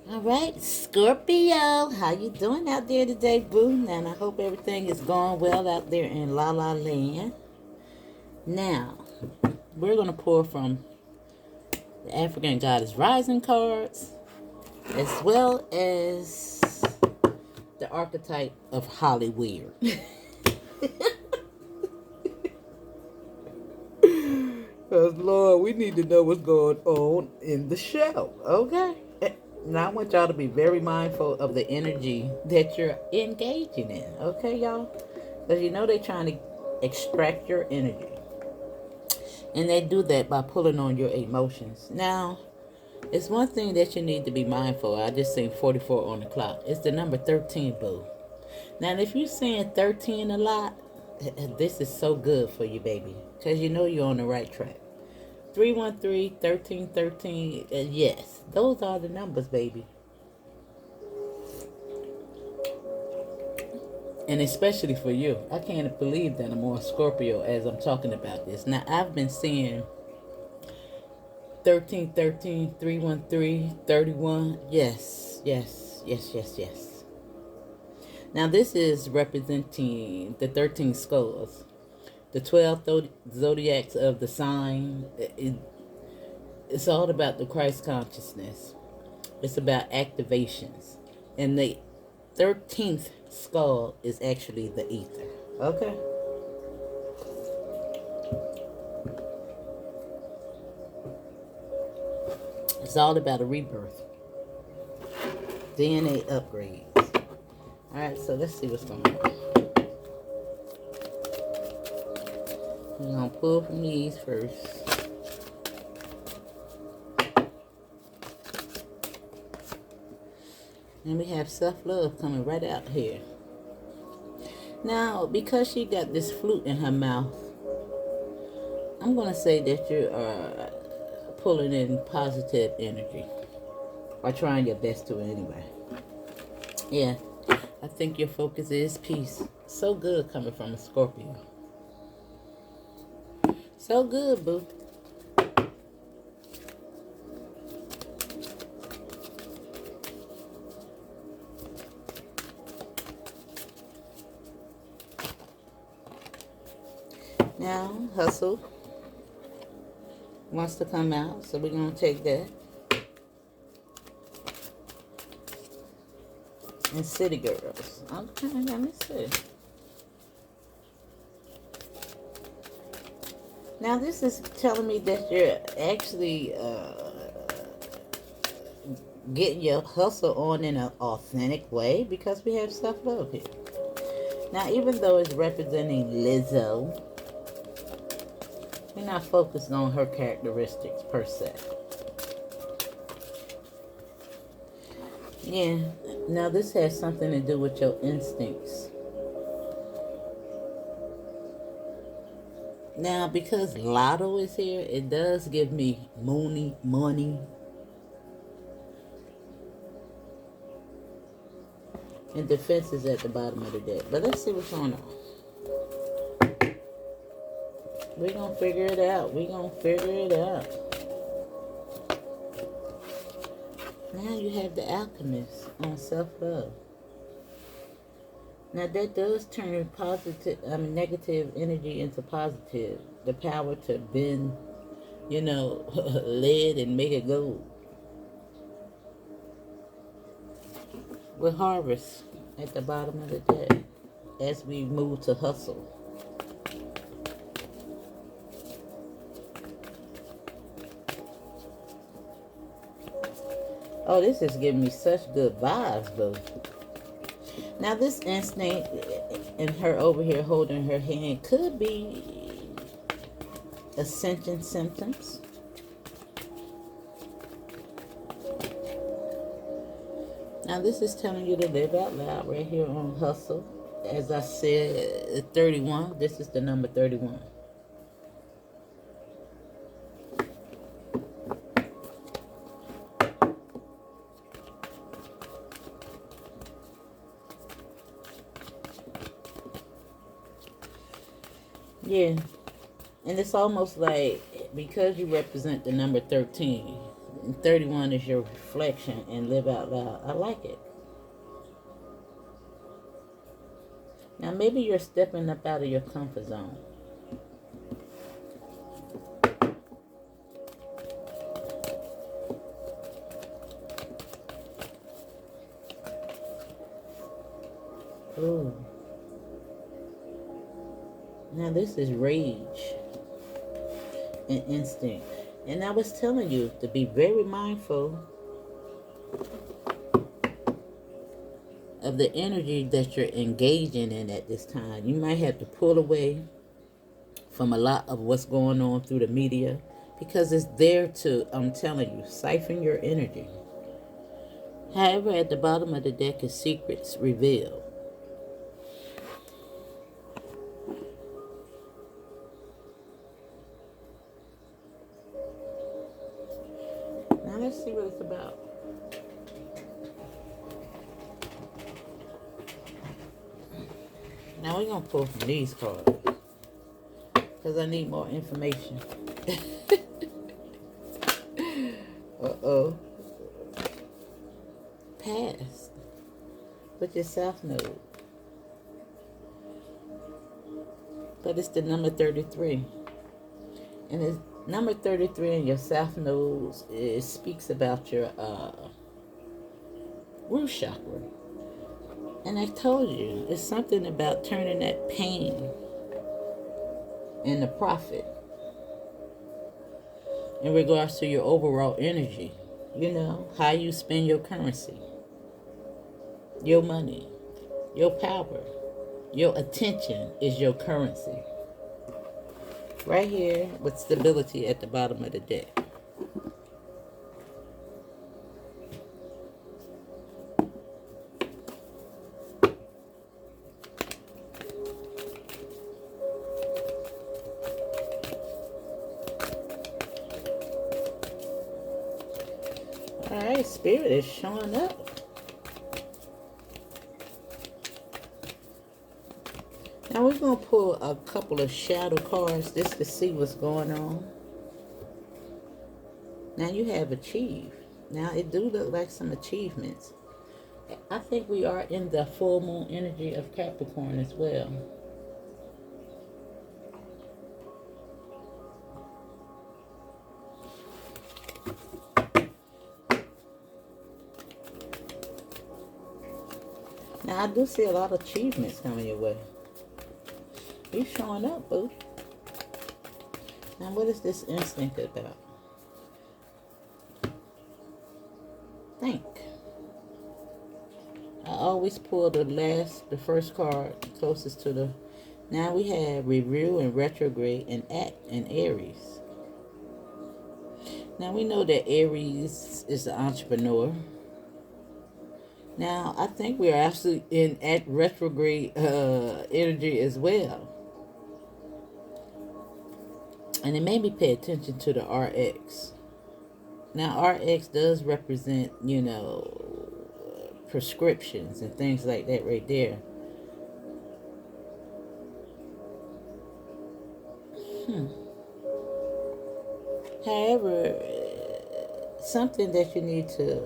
All right, Scorpio, how you doing out there today, boo? And I hope everything is going well out there in La La Land. Now, we're going to pull from the African Goddess Rising cards, as well as the archetype of Hollyweird. Because, Lord, we need to know what's going on in the show, okay? Now, I want y'all to be very mindful of the energy that you're engaging in, okay, y'all? Because you know they're trying to extract your energy. And they do that by pulling on your emotions. Now, it's one thing that you need to be mindful. I just seen 44 on the clock. It's the number 13, boo. Now, if you're saying 13 a lot, this is so good for you, baby. Because you know you're on the right track. 313, 13, 13. Yes, those are the numbers, baby. And especially for you. I can't believe that I'm on Scorpio as I'm talking about this. Now, I've been seeing 13, 13, 313, 31. Yes, yes, yes, yes, yes. Now, this is representing the 13 skulls, the 12 zodiacs of the sign. It's all about the Christ consciousness. It's about activations. And the 13th skull is actually the ether. Okay? It's all about a rebirth. DNA upgrades. Alright, so let's see what's going on. We're going to pull from these first. And we have self-love coming right out here. Now, because she got this flute in her mouth, I'm going to say that you are pulling in positive energy. Or trying your best to anyway. Yeah, I think your focus is peace. So good coming from a Scorpio. So good, boo. Now, hustle wants to come out, so we're going to take that. And city girls. Okay, let me see. Now, this is telling me that you're actually getting your hustle on in an authentic way because we have self-love here. Now, even though it's representing Lizzo, we're not focused on her characteristics per se. Yeah, now this has something to do with your instincts. Now, because Lotto is here, it does give me money. And defense is at the bottom of the deck. But let's see what's going on. We're going to figure it out. We're going to figure it out. Now you have the Alchemist on self-love. Now that does turn negative energy into positive. The power to bend, lead and make it gold. With Harvest at the bottom of the deck as we move to hustle. Oh, this is giving me such good vibes, though. Now, this instinct and her over here holding her hand could be ascension symptoms. Now, this is telling you to live out loud right here on hustle. As I said, 31. This is the number 31. Yeah, and it's almost like because you represent the number 13, and 31 is your reflection and live out loud. I like it. Now maybe you're stepping up out of your comfort zone. Ooh. Now this is rage and instinct. And I was telling you to be very mindful of the energy that you're engaging in at this time. You might have to pull away from a lot of what's going on through the media because it's there to, I'm telling you, siphon your energy. However, at the bottom of the deck is secrets revealed. Now let's see what it's about. Now we're going to pull from these cards because I need more information. Uh-oh. Past with your South Node. But it's the number 33. And it's number 33 in your South Node. It speaks about your root chakra. And I told you, it's something about turning that pain into profit in regards to your overall energy. You know, how you spend your currency, your money, your power, your attention is your currency. Right here with stability at the bottom of the deck. Alright, Spirit is showing up. Now we're going to pull a couple of shadow cards just to see what's going on. Now you have achieved. Now it do look like some achievements. I think we are in the full moon energy of Capricorn as well. Now I do see a lot of achievements coming your way. You showing up, boo. Now what is this instinct about? Think. I always pull the first card closest to the. Now we have review and retrograde and act in Aries. Now we know that Aries is the entrepreneur. Now I think we are actually in act retrograde energy as well. And it made me pay attention to the RX. Now RX does represent, you know, prescriptions and things like that right there. However, something that you need to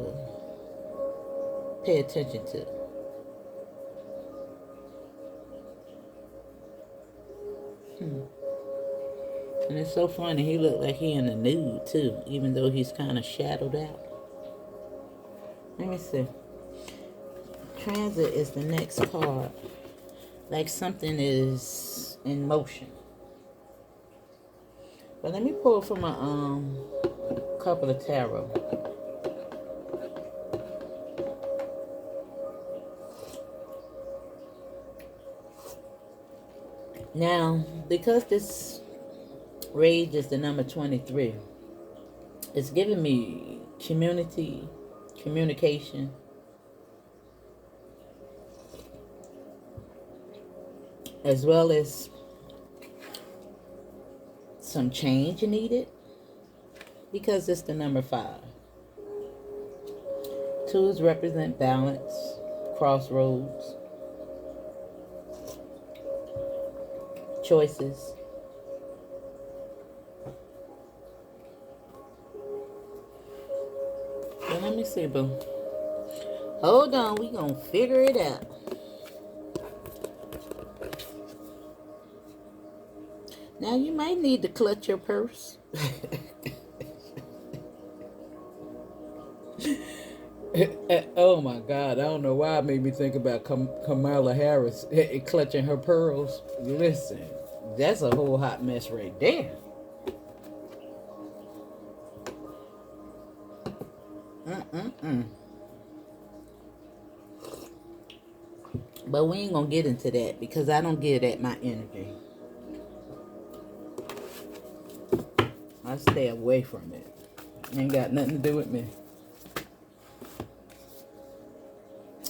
pay attention to. And it's so funny, he looked like he in the nude too, even though he's kind of shadowed out. Let me see. Transit is the next card. Like something is in motion. But let me pull from a couple of tarot. Now, because this rage is the number 23, it's giving me communication, as well as some change needed, because it's the number 5. 2s represent balance, crossroads, choices. But let me see see, boo. Hold on, we gonna figure it out. Now you might need to clutch your purse. Oh my God, I don't know why it made me think about Kamala Harris clutching her pearls. Listen, that's a whole hot mess right there. But we ain't gonna get into that because I don't get at my energy. I stay away from it. Ain't got nothing to do with me.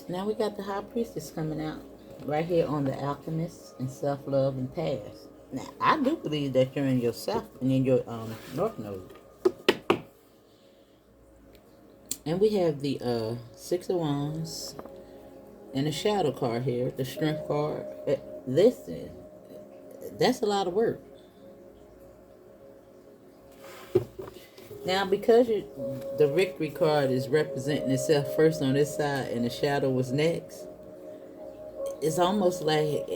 Now we got the High Priestess coming out right here on the Alchemist and Self-Love and Past. Now, I do believe that you're in yourself and in your North Node. And we have the Six of Wands and the Shadow card here, the Strength card. Listen, that's a lot of work. Now, because the Victory card is representing itself first on this side and the Shadow was next, it's almost like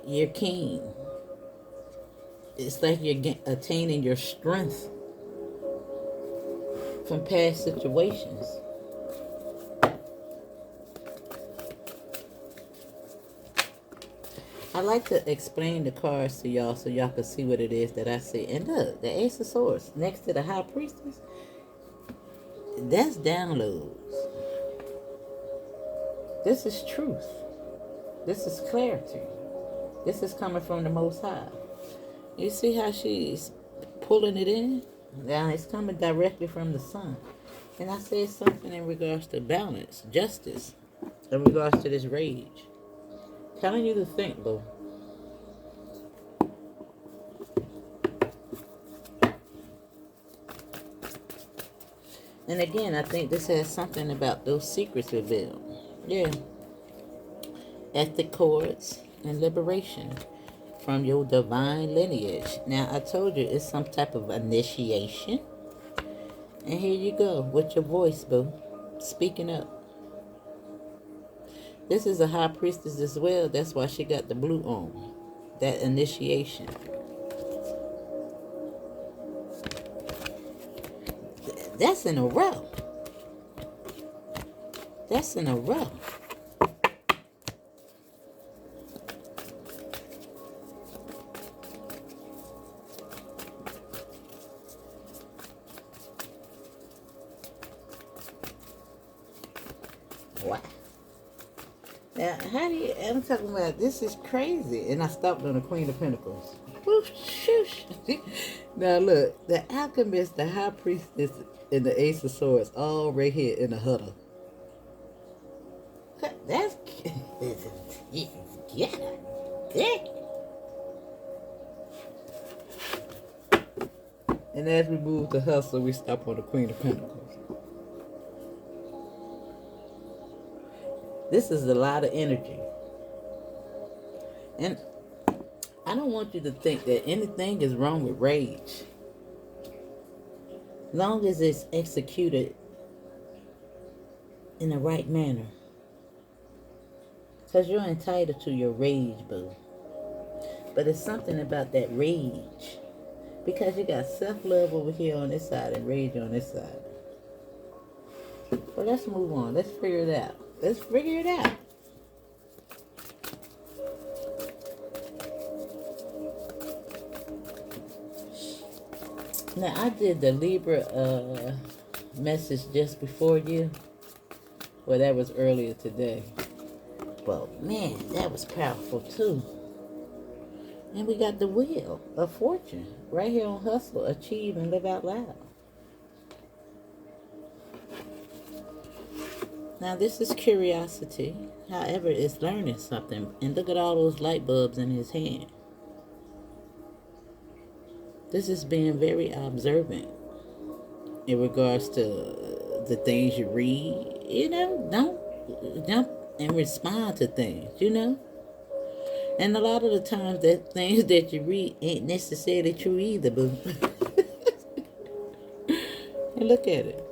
you're king. It's like you're attaining your strength from past situations. I like to explain the cards to y'all so y'all can see what it is that I see. And look, the Ace of Swords next to the High Priestess, that's downloads. This is truth. This is clarity. This is coming from the Most High. You see how she's pulling it in? Now it's coming directly from the sun. And I said something in regards to balance, justice, in regards to this rage. Telling you to think, boo. And again, I think this has something about those secrets revealed. Yeah. Ethic cords and liberation from your divine lineage. Now, I told you it's some type of initiation. And here you go with your voice, boo. Speaking up. This is a High Priestess as well. That's why she got the blue on. That initiation. That's in a row. That's in a row. Wow. Now, how do you, I'm talking about, this is crazy. And I stopped on the Queen of Pentacles. Whoosh, shoosh. Now look, the Alchemist, the High Priestess, and the Ace of Swords, all right here in the huddle. That's, yeah. And as we move to hustle, we stop on the Queen of Pentacles. This is a lot of energy. And I don't want you to think that anything is wrong with rage. Long as it's executed in the right manner. Because you're entitled to your rage, boo. But it's something about that rage. Because you got self-love over here on this side and rage on this side. Well, let's move on. Let's figure it out. Let's figure it out. Now, I did the Libra message just before you. Well, that was earlier today. But, man, that was powerful, too. And we got the Wheel of Fortune right here on Hustle, Achieve, and Live Out Loud. Now, this is curiosity. However, it's learning something. And look at all those light bulbs in his hand. This is being very observant in regards to the things you read. You know, don't jump and respond to things, you know. And a lot of the times that things that you read ain't necessarily true either, boo. And look at it.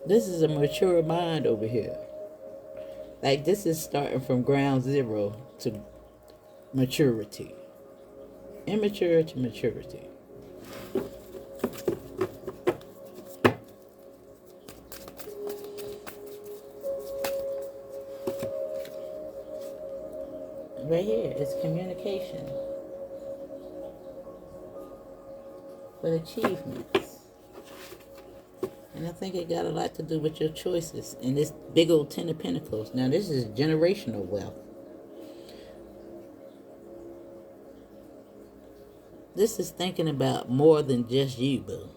This is a mature mind over here. Like, this is starting from ground zero to maturity. Immature to maturity. Right here, it's communication with achievements. And I think it got a lot to do with your choices. And this big old Ten of Pentacles. Now, this is generational wealth. This is thinking about more than just you, boo.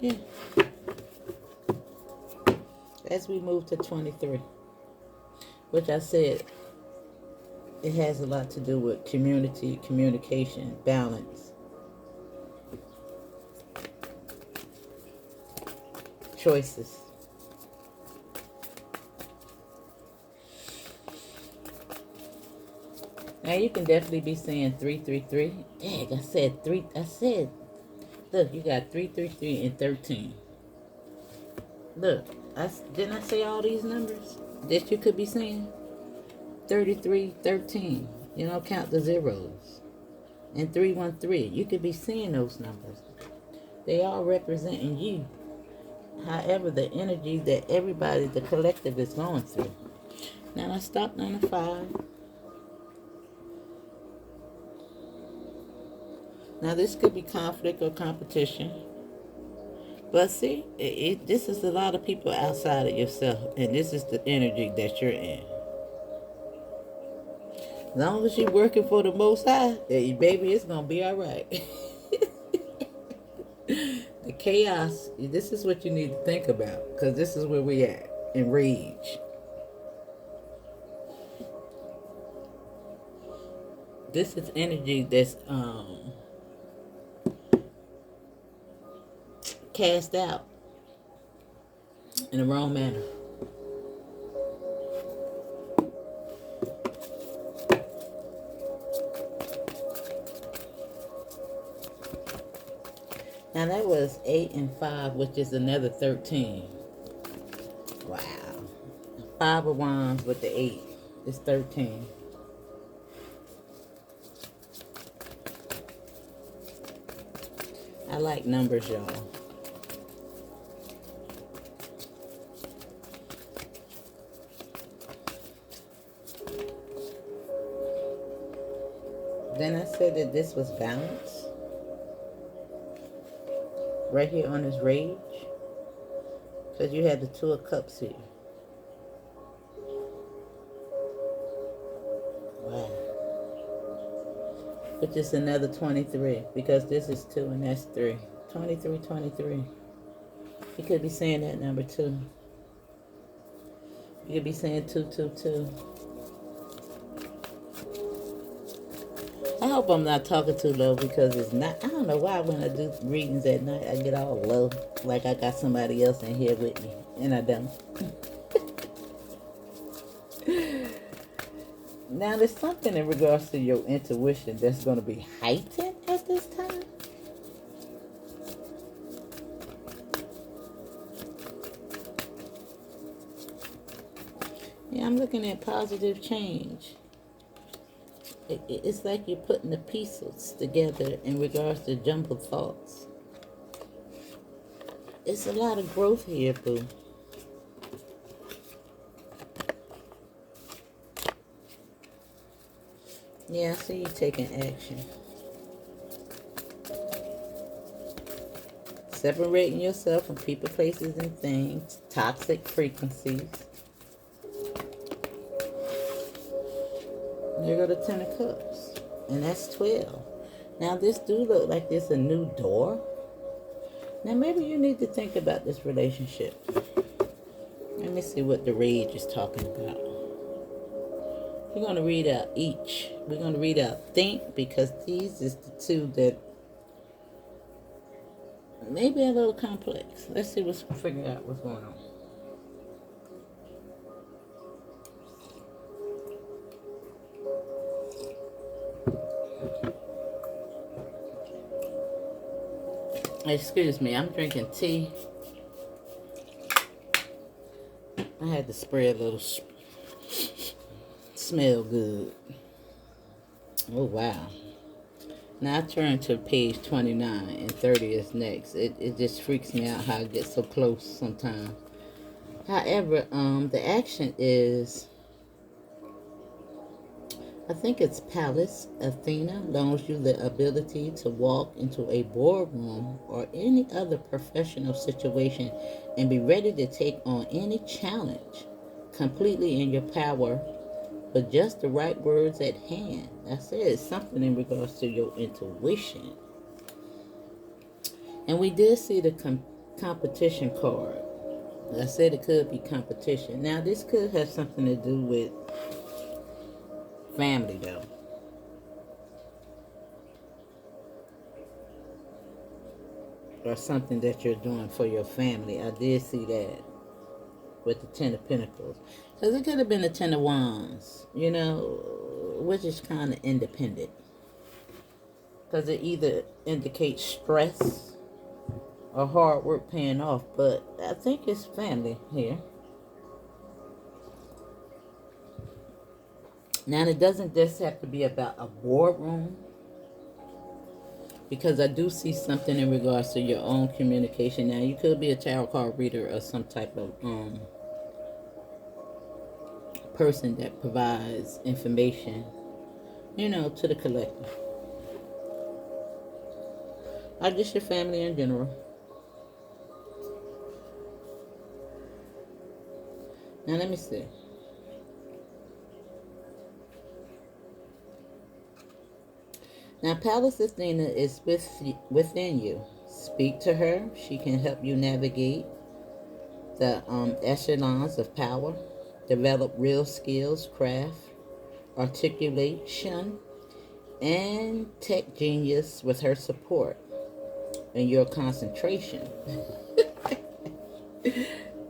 Yeah. As we move to 23, which I said, it has a lot to do with community, communication, balance, choices. Now you can definitely be saying 333. Dang, I said three. I said, look, you got 333 and 13. Look, didn't I say all these numbers that you could be saying? 33, 13. You know, count the zeros. And 313. You could be seeing those numbers. They are representing you. However, the energy that everybody, the collective, is going through. Now I stopped on the 5. Now this could be conflict or competition. But see, this is a lot of people outside of yourself. And this is the energy that you're in. As long as you're working for the Most High, baby, it's going to be all right. The chaos, this is what you need to think about. Because this is where we at. In rage. This is energy that's cast out in the wrong manner. Now that was 8 and 5, which is another 13. Wow. 5 of Wands with the 8 is 13. I like numbers, y'all. Then I said that this was balance. Right here on this rage. Because you had the 2 of Cups here. Wow. Which is another 23. Because this is 2 and that's 3. 23, 23. You could be saying that number too. You could be saying 222. I hope I'm not talking too low because it's not. I don't know why when I do readings at night I get all low, like I got somebody else in here with me, and I don't. Now there's something in regards to your intuition that's going to be heightened at this time. Yeah, I'm looking at positive change. It's like you're putting the pieces together in regards to jumbled thoughts. It's a lot of growth here, boo. Yeah, I see you taking action. Separating yourself from people, places, and things. Toxic frequencies. There go the 10 of Cups. And that's 12. Now this do look like there's a new door. Now maybe you need to think about this relationship. Let me see what the rage is talking about. We're going to read out each. We're going to read out think, because these is the 2 that may be a little complex. Let's see figure out what's going on. Excuse me, I'm drinking tea. I had to spray a little. Smell good. Oh, wow. Now I turn to page 29 and 30 is next. It just freaks me out how I get so close sometimes. However, the action is, I think it's Pallas Athena loans you the ability to walk into a boardroom or any other professional situation and be ready to take on any challenge completely in your power with just the right words at hand. I said it's something in regards to your intuition. And we did see the competition card. I said it could be competition. Now, this could have something to do with family, though. Or something that you're doing for your family. I did see that with the Ten of Pentacles. Because it could have been the Ten of Wands, you know, which is kind of independent. Because it either indicates stress or hard work paying off. But I think it's family here. Now, it doesn't just have to be about a boardroom, because I do see something in regards to your own communication. Now, you could be a tarot card reader or some type of person that provides information, you know, to the collective. Or just your family in general. Now, let me see. Now, Pallas Athena is within you. Speak to her. She can help you navigate the echelons of power, develop real skills, craft, articulation, and tech genius with her support and your concentration.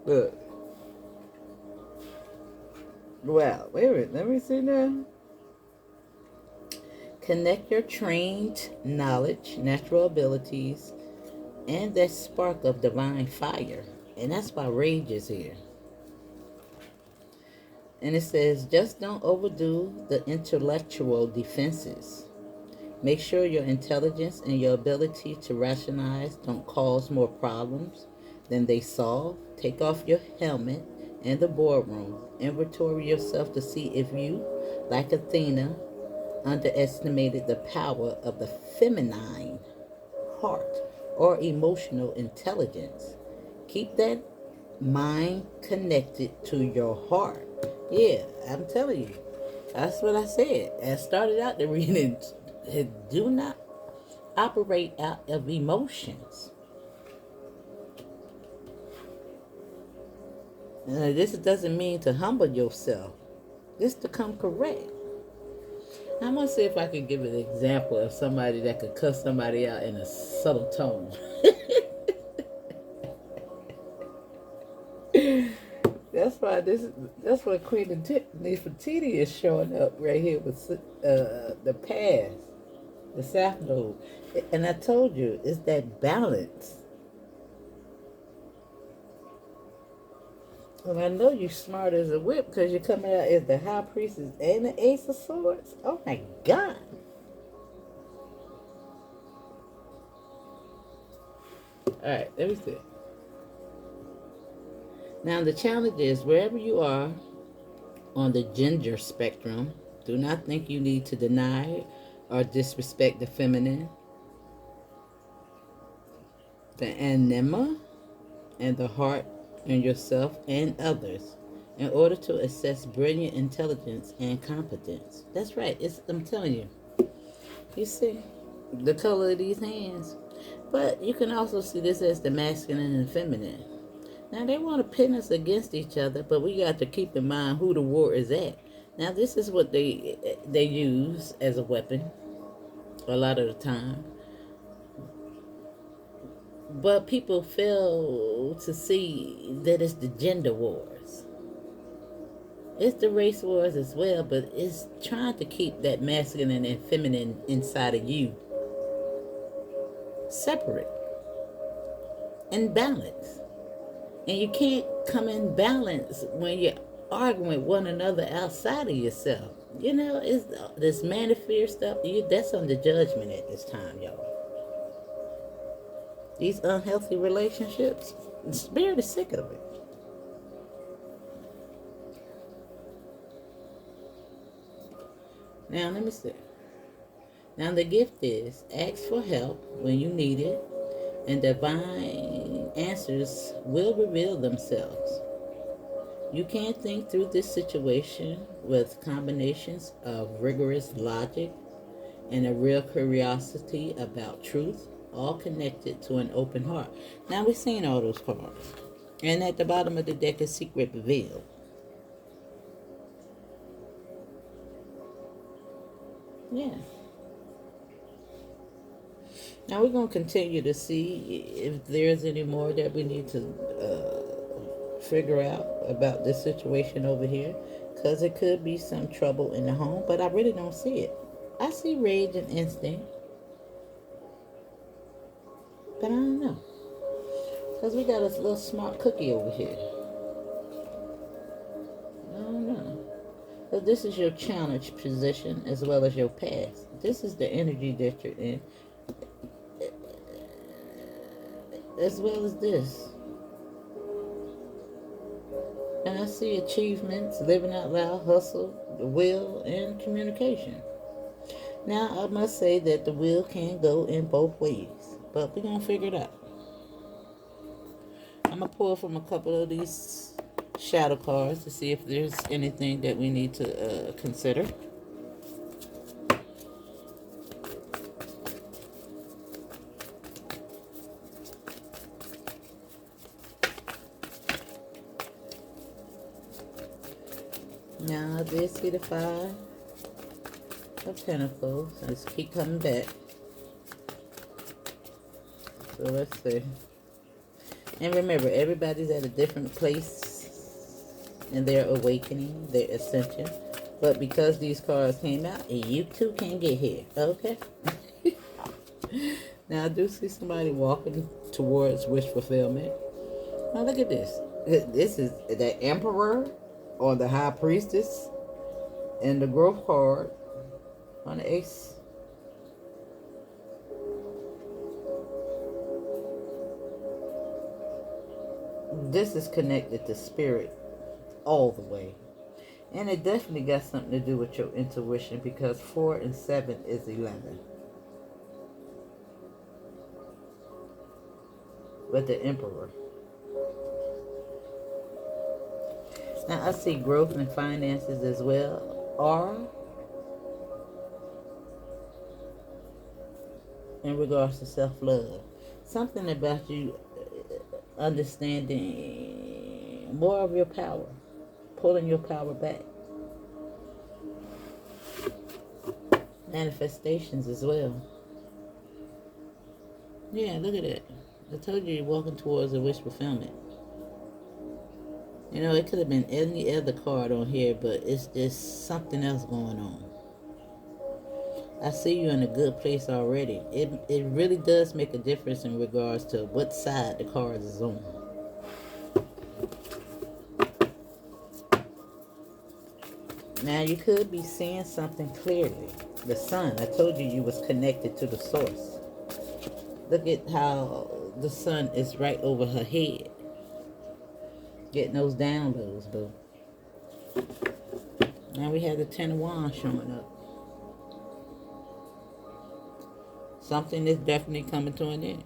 Look. Wow. Wait a minute. Let me see now. Connect your trained knowledge, natural abilities, and that spark of divine fire. And that's why rage is here. And it says, just don't overdo the intellectual defenses. Make sure your intelligence and your ability to rationalize don't cause more problems than they solve. Take off your helmet in the boardroom. Inventory yourself to see if you, like Athena, underestimated the power of the feminine heart or emotional intelligence. Keep that mind connected to your heart. Yeah, I'm telling you. That's what I said. I started out the reading. Do not operate out of emotions. This doesn't mean to humble yourself. This to come correct. I'm going to see if I can give an example of somebody that could cuss somebody out in a subtle tone. That's why Queen Nefertiti is showing up right here with the past, the South Node. And I told you, it's that balance. And I know you smart as a whip because you're coming out as the High Priestess and the Ace of Swords. Oh my God. Alright, let me see. Now the challenge is, wherever you are on the gender spectrum, do not think you need to deny or disrespect the feminine, the anima, and the heart in yourself and others in order to assess brilliant intelligence and competence. That's right. I'm telling you. You see the color of these hands. But you can also see this as the masculine and feminine. Now, they want to pin us against each other, but we got to keep in mind who the war is at. Now, this is what they use as a weapon a lot of the time. But people fail to see that it's the gender wars. It's the race wars as well, but it's trying to keep that masculine and feminine inside of you separate. in balance. And you can't come in balance when you're arguing with one another outside of yourself. You know, it's this manifest stuff. That's under judgment at this time, y'all. These unhealthy relationships, the spirit is sick of it. Now, let me see. Now, the gift is ask for help when you need it, and divine answers will reveal themselves. You can think through this situation with combinations of rigorous logic and a real curiosity about truth, all connected to an open heart. Now, we've seen all those cards. And at the bottom of the deck is Secret Revealed. Yeah. Now we're going to continue to see if there's any more that we need to figure out about this situation over here. Because it could be some trouble in the home, but I really don't see it. I see rage and instinct. But I don't know. Because we got this little smart cookie over here. I don't know. So this is your challenge position as well as your past. This is the energy that you're in. As well as this. And I see achievements, living out loud, hustle, the will, and communication. Now, I must say that the will can go in both ways. But we're going to figure it out. I'm going to pull from a couple of these shadow cards to see if there's anything that we need to consider. Now, I did see the Five of Pentacles. Let's keep coming back. So let's see. And remember, everybody's at a different place in their awakening, their ascension. But because these cards came out, you too can get here. Okay? Now, I do see somebody walking towards wish fulfillment. Now, look at this. This is the Emperor or the High Priestess and the Growth card on the Ace. This is connected to spirit all the way. And it definitely got something to do with your intuition because 4 and 7 is 11. But the Emperor. Now I see growth and finances as well. Or in regards to self-love. Something about you understanding more of your power. Pulling your power back. Manifestations as well. Yeah, look at it. I told you you're walking towards a wish fulfillment. You know, it could have been any other card on here, but it's just something else going on. I see you in a good place already. It really does make a difference in regards to what side the cards is on. Now, you could be seeing something clearly. The sun, I told you you was connected to the source. Look at how the sun is right over her head. Getting those downloads, boo. Now we have the 10 of Wands showing up. Something is definitely coming to an end.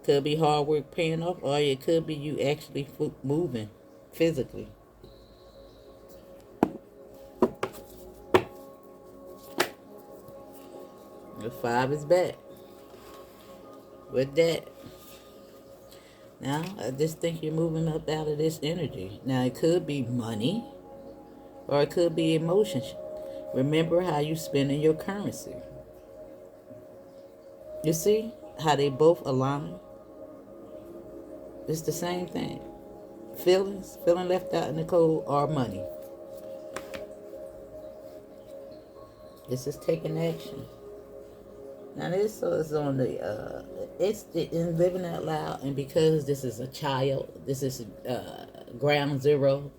Could be hard work paying off, or it could be you actually moving physically. The 5 is back. With that. Now, I just think you're moving up out of this energy. Now, it could be money, or it could be emotions. Remember how you spending your currency. You see how they both align? It's the same thing. Feeling left out in the cold, or money. This is taking action. Now this is on the it's in living out loud, and because this is a child, this is ground zero.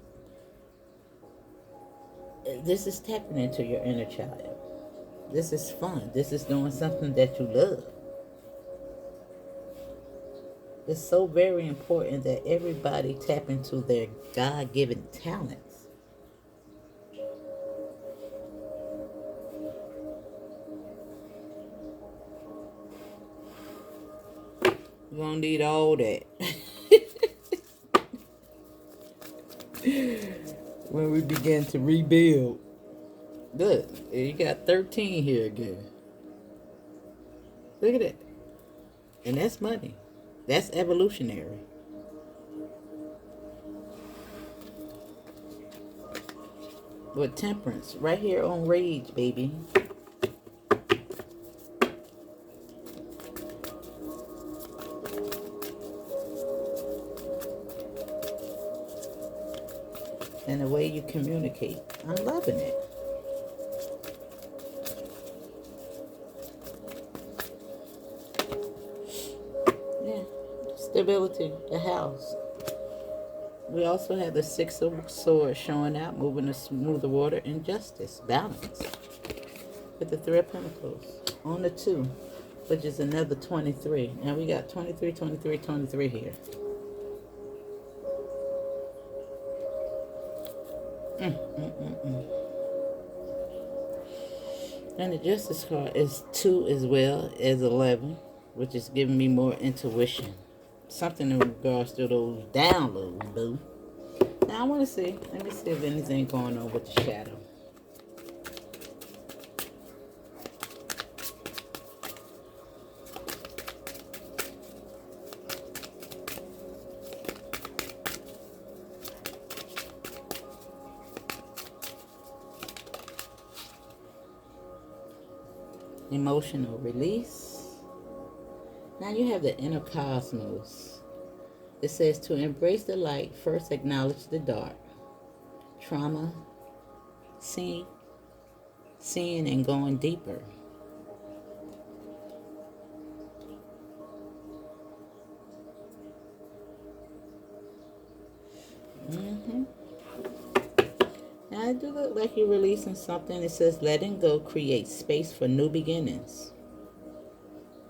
This is tapping into your inner child. This is fun. This is doing something that you love. It's so very important that everybody tap into their God-given talents. You're gonna need all that when we begin to rebuild. Look, you got 13 here again. Look at that. And that's money. That's evolutionary. With temperance, right here on rage, baby. And the way you communicate. I'm loving it. Yeah. Stability, the house. We also have the Six of Swords showing out, moving to smoother water, and justice, balance. With the Three of Pentacles on the 2, which is another 23. Now we got 23, 23, 23 here. And the Justice card is 2 as well as 11, which is giving me more intuition. Something in regards to those downloads, boo. Now I want to see. Let me see if anything going on with the shadow. Emotional release. Now you have the inner cosmos. It says to embrace the light, first acknowledge the dark. Trauma, seeing and going deeper. Now it do look like you're releasing something. It says letting go creates space for new beginnings.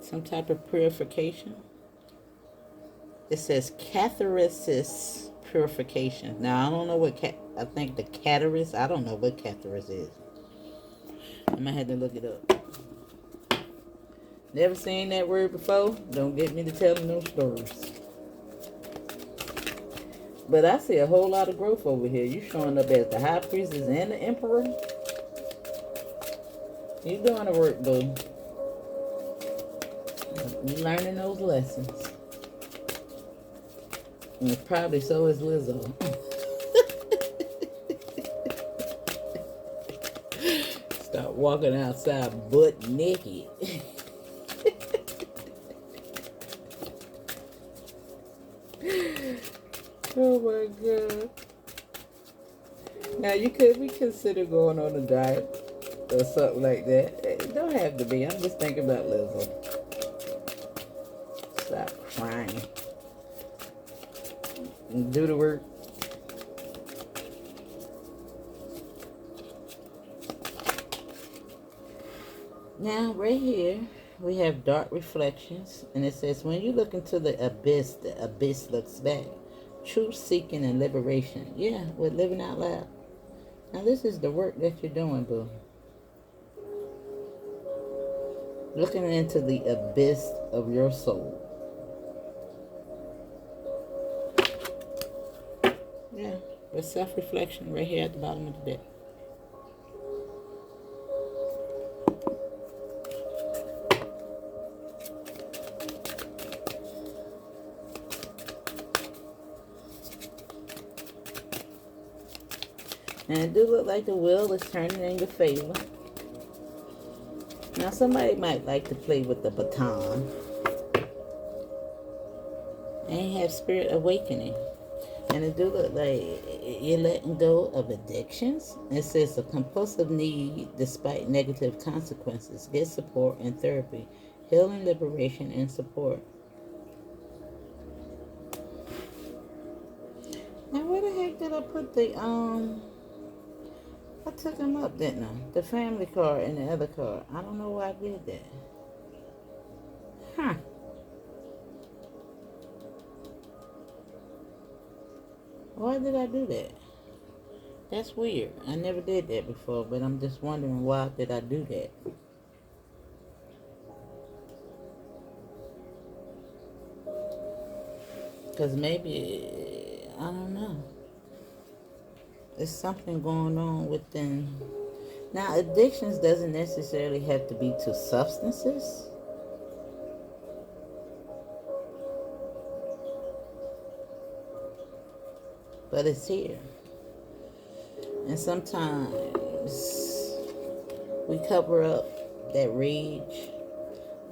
Some type of purification. It says catharsis purification. Now I don't know what I think the catharsis. I don't know what catharsis is. I might have to look it up. Never seen that word before. Don't get me to telling no stories. But I see a whole lot of growth over here. You showing up as the High Priestess and the Emperor. You doing the work, boo. You learning those lessons. And probably so is Lizzo. Start walking outside butt naked. Oh my God. Now you could reconsider going on a diet or something like that. It don't have to be. I'm just thinking about Lizzo. Stop crying. And do the work. Now right here we have dark reflections, and it says when you look into the abyss looks back. Truth seeking and liberation. Yeah, we're living out loud. Now this is the work that you're doing, boo. Looking into the abyss of your soul. Yeah, with self-reflection right here at the bottom of the deck. And it do look like the wheel is turning in your favor. Now somebody might like to play with the baton. And have spirit awakening. And it do look like you're letting go of addictions. It says a compulsive need despite negative consequences. Get support and therapy. Healing, liberation, and support. Now where the heck did I put I took them up, didn't I? The family card and the other card. I don't know why I did that. Huh. Why did I do that? That's weird. I never did that before, but I'm just wondering why did I do that? Because maybe, I don't know. There's something going on within. Now, addictions doesn't necessarily have to be to substances. But it's here. And sometimes we cover up that rage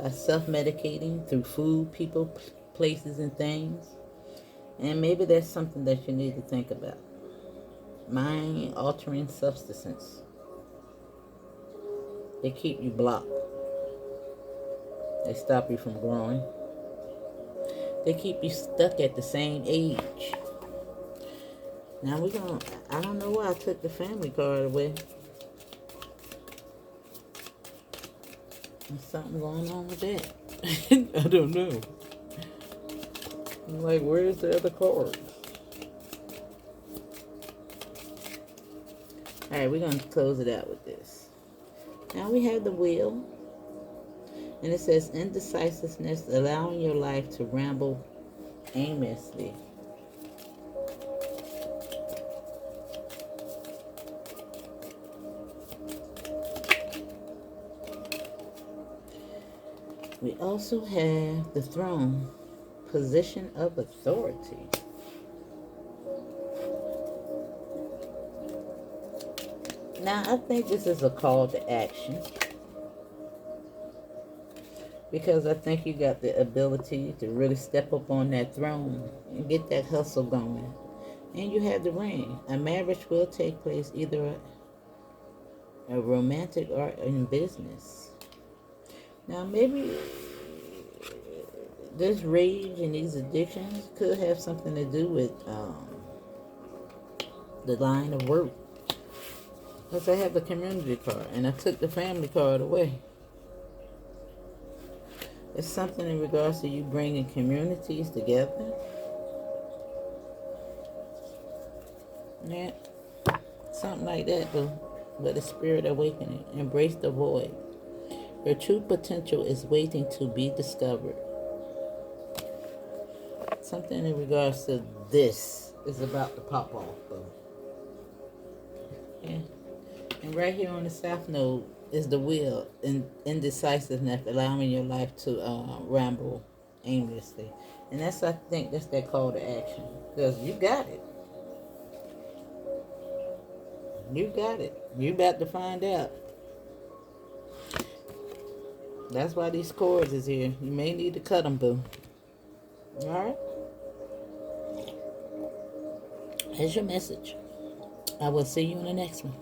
by self-medicating through food, people, places, and things. And maybe that's something that you need to think about. Mind-altering substances. They keep you blocked. They stop you from growing. They keep you stuck at the same age. Now I don't know why I took the family card away. There's something going on with that. I don't know. I'm like, where's the other cards? Alright, we're going to close it out with this. Now we have the wheel. And it says indecisiveness, allowing your life to ramble aimlessly. We also have the throne, position of authority. Now, I think this is a call to action, because I think you got the ability to really step up on that throne and get that hustle going. And you have the ring. A marriage will take place either a romantic or in business. Now, maybe this rage and these addictions could have something to do with the line of work. Because I have the community card, and I took the family card away. It's something in regards to you bringing communities together. Yeah, something like that, but the spirit awakening. Embrace the void. Your true potential is waiting to be discovered. Something in regards to this is about to pop off, though. Yeah. And right here on the south node is the will, indecisiveness, allowing your life to ramble aimlessly. And I think that's that call to action. Because you got it. You got it. You about to find out. That's why these cords is here. You may need to cut them, boo. Alright? Here's your message. I will see you in the next one.